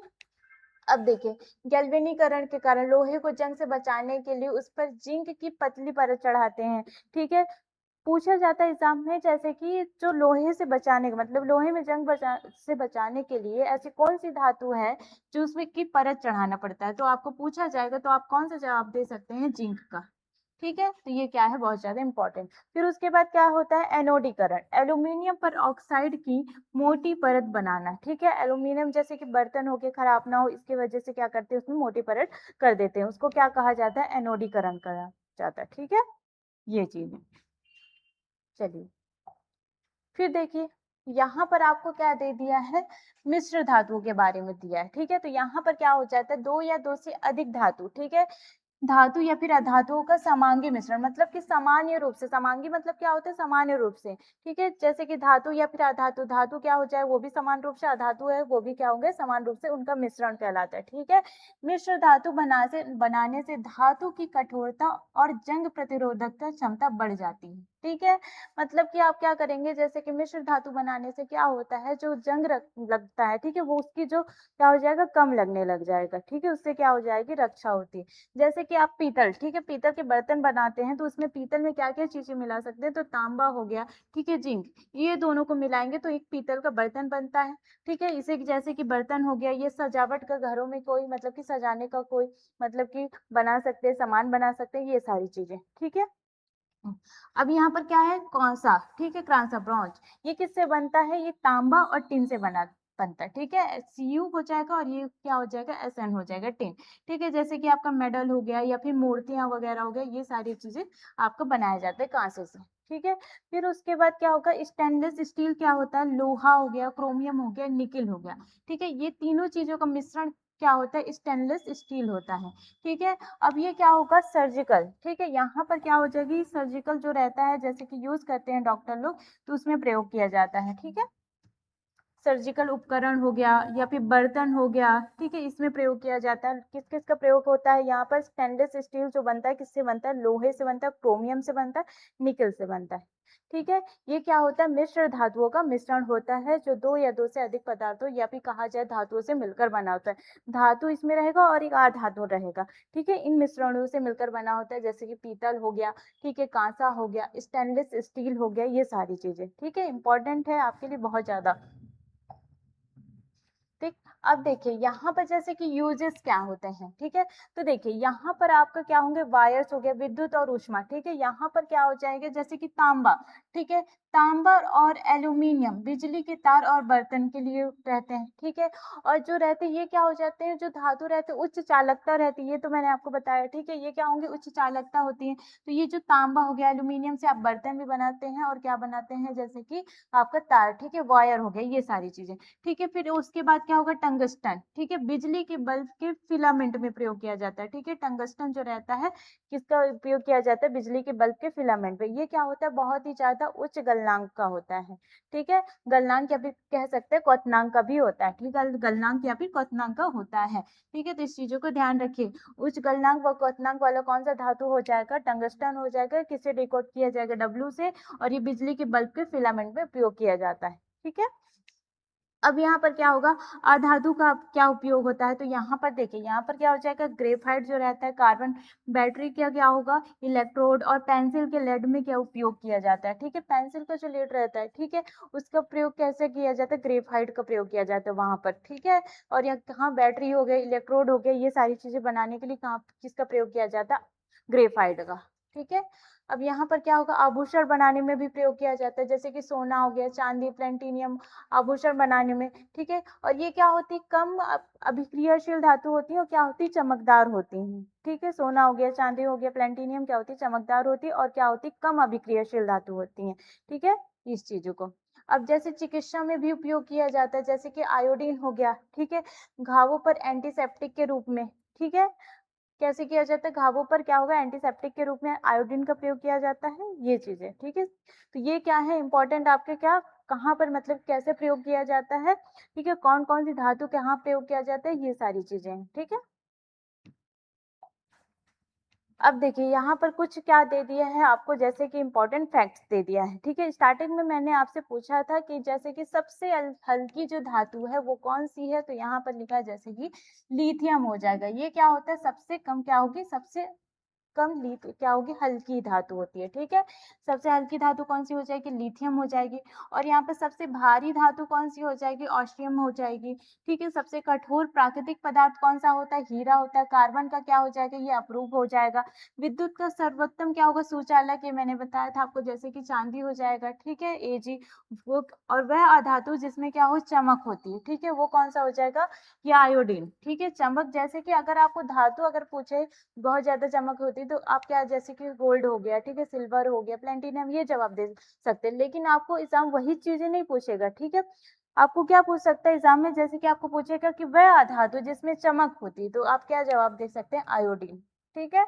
अब देखिए गैल्वेनीकरण के कारण लोहे को जंग से बचाने के लिए उस पर जिंक की पतली परत चढ़ाते हैं, ठीक है। पूछा जाता है एग्जाम में, जैसे कि जो लोहे से बचाने का मतलब लोहे में से बचाने के लिए ऐसी कौन सी धातु है जो उसमें की परत चढ़ाना पड़ता है, तो आपको पूछा जाएगा तो आप कौन सा जवाब दे सकते हैं, जिंक का, ठीक है। तो ये क्या है, बहुत ज्यादा इंपॉर्टेंट। फिर उसके बाद क्या होता है, एनोडीकरण, एल्यूमिनियम पर ऑक्साइड की मोटी परत बनाना, ठीक है। एल्यूमिनियम जैसे कि बर्तन हो के खराब ना हो, इसकी वजह से क्या करते हैं, उसमें मोटी परत कर देते हैं, उसको क्या कहा जाता है, एनोडीकरण कहा जाता है, ठीक है। ये चीज है। चलिए फिर देखिए, यहाँ पर आपको क्या दे दिया है, मिश्र धातुओं के बारे में दिया है, ठीक है। तो यहाँ पर क्या हो जाता है, दो या दो से अधिक धातु, ठीक है, धातु या फिर अधातुओं का समांगी मिश्रण, मतलब कि सामान्य रूप से, समांगी मतलब क्या होता है, सामान्य रूप से, ठीक है। जैसे कि धातु या फिर अधातु, धातु क्या हो जाए वो भी समान रूप से, अधातु है वो भी क्या होंगे, समान रूप से, उनका मिश्रण कहलाता है, ठीक है। मिश्र धातु बनाने से धातु की कठोरता और जंग प्रतिरोधकता क्षमता बढ़ जाती है, ठीक है। मतलब कि आप क्या करेंगे, जैसे कि मिश्र धातु बनाने से क्या होता है, जो लगता है, ठीक है, वो उसकी जो क्या हो जाएगा, कम लगने लग जाएगा, ठीक है। उससे क्या हो जाएगी, रक्षा होती है। जैसे कि आप पीतल, ठीक है, पीतल के बर्तन बनाते हैं तो उसमें पीतल में क्या क्या चीजें मिला सकते हैं, तो तांबा हो गया, ठीक है, जिंक, ये दोनों को मिलाएंगे तो एक पीतल का बर्तन बनता है, ठीक है। इसे जैसे कि बर्तन हो गया, ये सजावट का घरों में कोई मतलब कि सजाने का कोई मतलब कि बना सकते हैं, सामान बना सकते हैं, ये सारी चीजें, ठीक है। अब यहाँ पर क्या है, कौसा, ठीक है, क्रांसा, ब्रॉन्ज, ये किससे बनता है, ये तांबा और टिन से बनता है, ठीक है। Cu हो जाएगा और ये क्या हो जाएगा, Sn हो जाएगा, टिन, ठीक है। जैसे कि आपका मेडल हो गया या फिर मूर्तियां वगैरह हो गया, ये सारी चीजें आपको बनाया जाता है कांसे से, ठीक है। फिर उसके बाद क्या होगा, स्टेनलेस स्टील क्या होता है, लोहा हो गया, क्रोमियम हो गया, निकिल हो गया, ठीक है। ये तीनों चीजों का मिश्रण क्या होता है, स्टेनलेस स्टील होता है, ठीक है। अब ये क्या होगा, सर्जिकल, ठीक है। यहाँ पर क्या हो जाएगी, सर्जिकल जो रहता है जैसे कि यूज करते हैं डॉक्टर लोग, तो उसमें प्रयोग किया जाता है, ठीक है। सर्जिकल उपकरण हो गया या फिर बर्तन हो गया, ठीक है, इसमें प्रयोग किया जाता है। किस किस का प्रयोग होता है, यहाँ पर स्टेनलेस स्टील जो बनता है किससे बनता है, लोहे से बनता है, क्रोमियम से बनता है, निकल से बनता है, ठीक है। ये क्या होता है, मिश्र धातुओं का मिश्रण होता है, जो दो या दो से अधिक पदार्थों या फिर कहा जाए धातुओं से मिलकर बना होता है। धातु इसमें रहेगा और एक अधातु रहेगा, ठीक है। इन मिश्रणों से मिलकर बना होता है, जैसे कि पीतल हो गया, ठीक है, कांसा हो गया, स्टेनलेस स्टील हो गया, ये सारी चीजें, ठीक है, इंपॉर्टेंट है आपके लिए बहुत ज्यादा, ठीक। अब देखिए यहाँ पर जैसे कि यूजेस क्या होते हैं, ठीक है। तो देखिए यहाँ पर आपका क्या होंगे, वायर्स हो गया, विद्युत और ऊष्मा, ठीक है। यहाँ पर क्या हो जाएगा, जैसे कि तांबा, ठीक है, तांबा और एल्यूमिनियम बिजली के तार और बर्तन के लिए रहते हैं, ठीक है। और जो रहते हैं ये क्या हो जाते हैं, जो धातु रहते हैं उच्च चालकता रहती है, ये तो मैंने आपको बताया, ठीक है। ये क्या होंगे, उच्च चालकता होती है। तो ये जो तांबा हो गया, एल्यूमिनियम से आप बर्तन भी बनाते हैं और क्या बनाते हैं, जैसे कि आपका तार, ठीक है, वायर हो गया, ये सारी चीजें, ठीक है। फिर उसके बाद क्या होगा, टंगस्टन, ठीक है, बिजली के बल्ब के फिलामेंट में प्रयोग किया जाता है, ठीक है। टंगस्टन जो रहता है किसका उपयोग किया जाता है, बिजली के बल्ब के फिलामेंट में। ये क्या होता है, बहुत ही ज्यादा उच्च गलनांक का होता है, ठीक है। गलनांक या फिर कह सकते हैं क्वथनांक का भी होता है, ठीक है, गलनांक या फिर क्वथनांक का होता है, ठीक है। तो इस चीजों को ध्यान रखिए, उच्च गलनांक व क्वथनांक वाला कौन सा धातु हो जाएगा, टंगस्टन हो जाएगा, किसे डिकोड किया जाएगा, डब्ल्यू से, और ये बिजली के बल्ब के फिलामेंट में उपयोग किया जाता है, ठीक है। अब यहाँ पर क्या होगा, अधातु का क्या उपयोग होता है, तो यहाँ पर देखिए, यहाँ पर क्या हो जाएगा, ग्रेफाइट जो रहता है, कार्बन बैटरी का क्या होगा, इलेक्ट्रोड, और पेंसिल के लेड में क्या उपयोग किया जाता है, ठीक है। पेंसिल का जो लेड रहता है, ठीक है, उसका प्रयोग कैसे किया जाता है, ग्रेफाइट का प्रयोग किया जाता है वहां पर, ठीक है। और यहाँ कहाँ बैटरी हो गई, इलेक्ट्रोड हो गया, ये सारी चीजें बनाने के लिए कहाँ किसका प्रयोग किया जाता है, ग्रेफाइट का, ठीक है। अब यहाँ पर क्या होगा, आभूषण बनाने में भी प्रयोग किया जाता है, जैसे कि सोना हो गया, चांदी, प्लेटिनियम, आभूषण बनाने में, ठीक है। और ये क्या होती है, कम अभिक्रियाशील धातु होती है और क्या होती है, चमकदार होती हैं, ठीक है। सोना हो गया, चांदी हो गया, प्लेटिनियम क्या होती है, चमकदार होती है और क्या होती है, कम अभिक्रियाशील धातु होती हैं, ठीक है, इस चीजों को। अब जैसे चिकित्सा में भी उपयोग किया जाता है, जैसे कि आयोडीन हो गया, ठीक है, घावों पर एंटीसेप्टिक के रूप में, ठीक है। कैसे किया जाता है, घावों पर क्या होगा, एंटीसेप्टिक के रूप में आयोडीन का प्रयोग किया जाता है, ये चीजें, ठीक है। तो ये क्या है इंपॉर्टेंट आपके, क्या कहाँ पर मतलब कैसे प्रयोग किया जाता है, ठीक है, कौन कौन सी धातु कहाँ प्रयोग किया जाता है, ये सारी चीजें हैं, ठीक है। अब देखिए यहाँ पर कुछ क्या दे दिया है आपको, जैसे कि इंपॉर्टेंट फैक्ट्स दे दिया है, ठीक है। स्टार्टिंग में मैंने आपसे पूछा था कि जैसे कि सबसे हल्की जो धातु है वो कौन सी है, तो यहाँ पर लिखा है जैसे कि लिथियम हो जाएगा। ये क्या होता है, सबसे कम क्या होगी, सबसे कम क्या होगी, हल्की धातु होती है, ठीक है। सबसे हल्की धातु कौन सी हो जाएगी, लिथियम हो जाएगी। और यहाँ पे सबसे भारी धातु कौन सी हो जाएगी, ऑस्टियम हो जाएगी, ठीक है। सबसे कठोर प्राकृतिक पदार्थ कौन सा होता है, हीरा होता है। कार्बन का क्या हो जाएगा, ये अपरूप हो जाएगा। विद्युत का सर्वोत्तम क्या होगा, सुचालक, ये मैंने बताया था आपको, जैसे कि चांदी हो जाएगा, ठीक है, एजी। वो और वह अधातु जिसमें क्या हो, चमक होती है, ठीक है, वो कौन सा हो जाएगा, ये आयोडीन, ठीक है। चमक, जैसे कि अगर आपको धातु अगर पूछे बहुत ज्यादा चमक होती तो आप क्या, जैसे कि गोल्ड हो गया, ठीक है, सिल्वर हो गया, प्लेटिनम, ये जवाब दे सकते हैं। लेकिन आपको एग्जाम वही चीजें नहीं पूछेगा, ठीक है। आपको क्या पूछ सकता है एग्जाम में, जैसे कि आपको पूछेगा कि वह धातु जिसमें चमक होती, तो आप क्या जवाब दे सकते हैं, आयोडीन, ठीक है।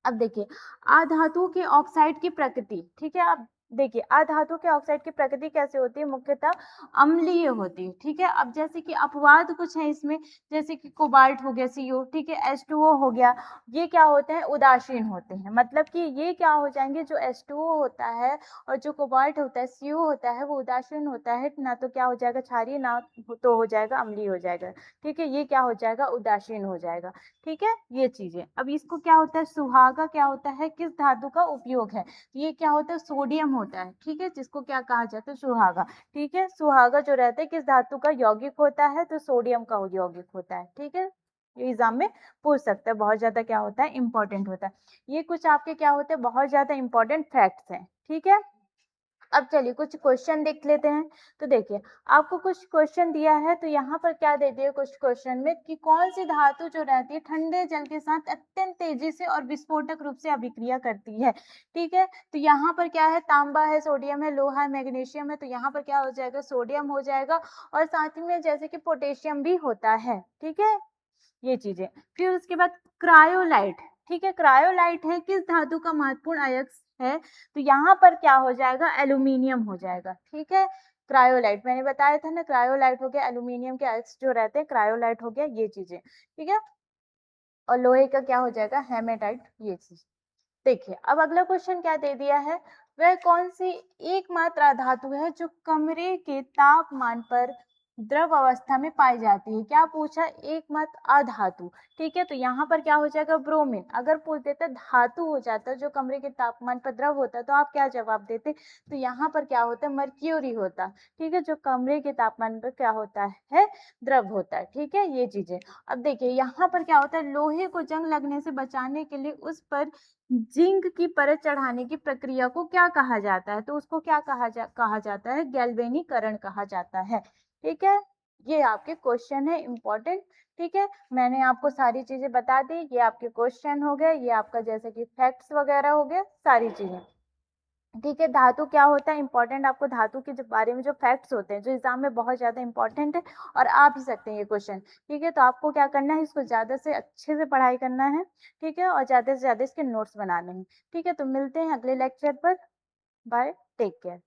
अब देखिए आधातु के ऑक्साइड की प्रकृति, ठीक है। अब देखिए आधातु के ऑक्साइड की प्रकृति कैसे होती है, मुख्यतः अम्लीय होती है, ठीक है। अब जैसे कि अपवाद कुछ है इसमें, जैसे कि कोबाल्ट हो गया, CO, ठीक है, H2O हो गया, ये क्या होते हैं, उदासीन होते हैं। मतलब कि ये क्या हो जाएंगे, जो H2O होता है और जो कोबाल्ट होता है, CO होता है, वो उदासीन होता है, ना तो क्या हो जाएगा क्षारीय, ना तो हो जाएगा अम्लीय हो जाएगा, ठीक है। ये क्या हो जाएगा, उदासीन हो जाएगा, ठीक है, ये चीजें। अब इसको क्या होता है, सुहागा क्या होता है, किस धातु का उपयोग है, ये क्या होता है, सोडियम होता है, ठीक है, जिसको क्या कहा जाता है, सुहागा, ठीक है। सुहागा जो रहता है किस धातु का यौगिक होता है, तो सोडियम का यौगिक होता है, ठीक है। ये एग्जाम में पूछ सकता है, बहुत ज्यादा क्या होता है, इंपॉर्टेंट होता है। ये कुछ आपके क्या होते हैं, बहुत ज्यादा इंपॉर्टेंट फैक्ट्स हैं, ठीक है। अब चलिए कुछ क्वेश्चन देख लेते हैं। तो देखिए आपको कुछ क्वेश्चन दिया है, तो यहाँ पर क्या दे दिया कुछ क्वेश्चन में, कि कौन सी धातु जो रहती है ठंडे जल के साथ अत्यंत तेजी से और विस्फोटक रूप से अभिक्रिया करती है, ठीक है। तो यहाँ पर क्या है, तांबा है, सोडियम है, लोहा है, मैग्नीशियम है, तो यहाँ पर क्या हो जाएगा, सोडियम हो जाएगा। और साथ ही में जैसे कि पोटेशियम भी होता है, ठीक है, ये चीजें। फिर उसके बाद क्रायोलाइट, ठीक है, क्रायोलाइट है किस धातु का महत्वपूर्ण अयस्क है, तो यहाँ पर क्या हो जाएगा, एल्यूमिनियम हो जाएगा, ठीक है। क्रायोलाइट मैंने बताया था ना, क्रायोलाइट हो गया, एल्यूमिनियम के अयस्क जो रहते हैं, क्रायोलाइट हो गया, ये चीजें, ठीक है। और लोहे का क्या हो जाएगा, हेमेटाइट, ये चीज। देखिए अब अगला क्वेश्चन क्या दे दिया है, वह कौन सी एकमात्र धातु है जो कमरे के तापमान पर द्रव अवस्था में पाई जाती है, क्या पूछा, एकमात्र अधातु, ठीक है। तो यहाँ पर क्या हो जाएगा, ब्रोमीन। अगर पूछ देता धातु हो जाता जो कमरे के तापमान पर द्रव होता, तो आप क्या जवाब देते, तो यहाँ पर क्या होता है, मर्क्यूरी होता, ठीक है, जो कमरे के तापमान पर क्या होता है, द्रव होता है, ठीक है, ये चीजें। अब देखिए यहाँ पर क्या होता है, लोहे को जंग लगने से बचाने के लिए उस पर जिंक की परत चढ़ाने की प्रक्रिया को क्या कहा जाता है, तो उसको क्या कहा जाता है, गैल्वेनीकरण कहा जाता है, ठीक है। ये आपके क्वेश्चन है इंपॉर्टेंट, ठीक है। मैंने आपको सारी चीजें बता दी, ये आपके क्वेश्चन हो गए, ये आपका जैसे कि फैक्ट्स वगैरह हो गए, सारी चीजें, ठीक है। धातु क्या होता है इंपॉर्टेंट, आपको धातु के जो बारे में जो फैक्ट्स होते हैं जो एग्जाम में बहुत ज्यादा इंपॉर्टेंट है और आ भी सकते हैं ये क्वेश्चन, ठीक है। तो आपको क्या करना है, इसको ज्यादा से अच्छे से पढ़ाई करना है, ठीक है, और ज्यादा से ज्यादा इसके नोट्स बनाने हैं, ठीक है। तो मिलते हैं अगले लेक्चर पर, बाय, टेक केयर।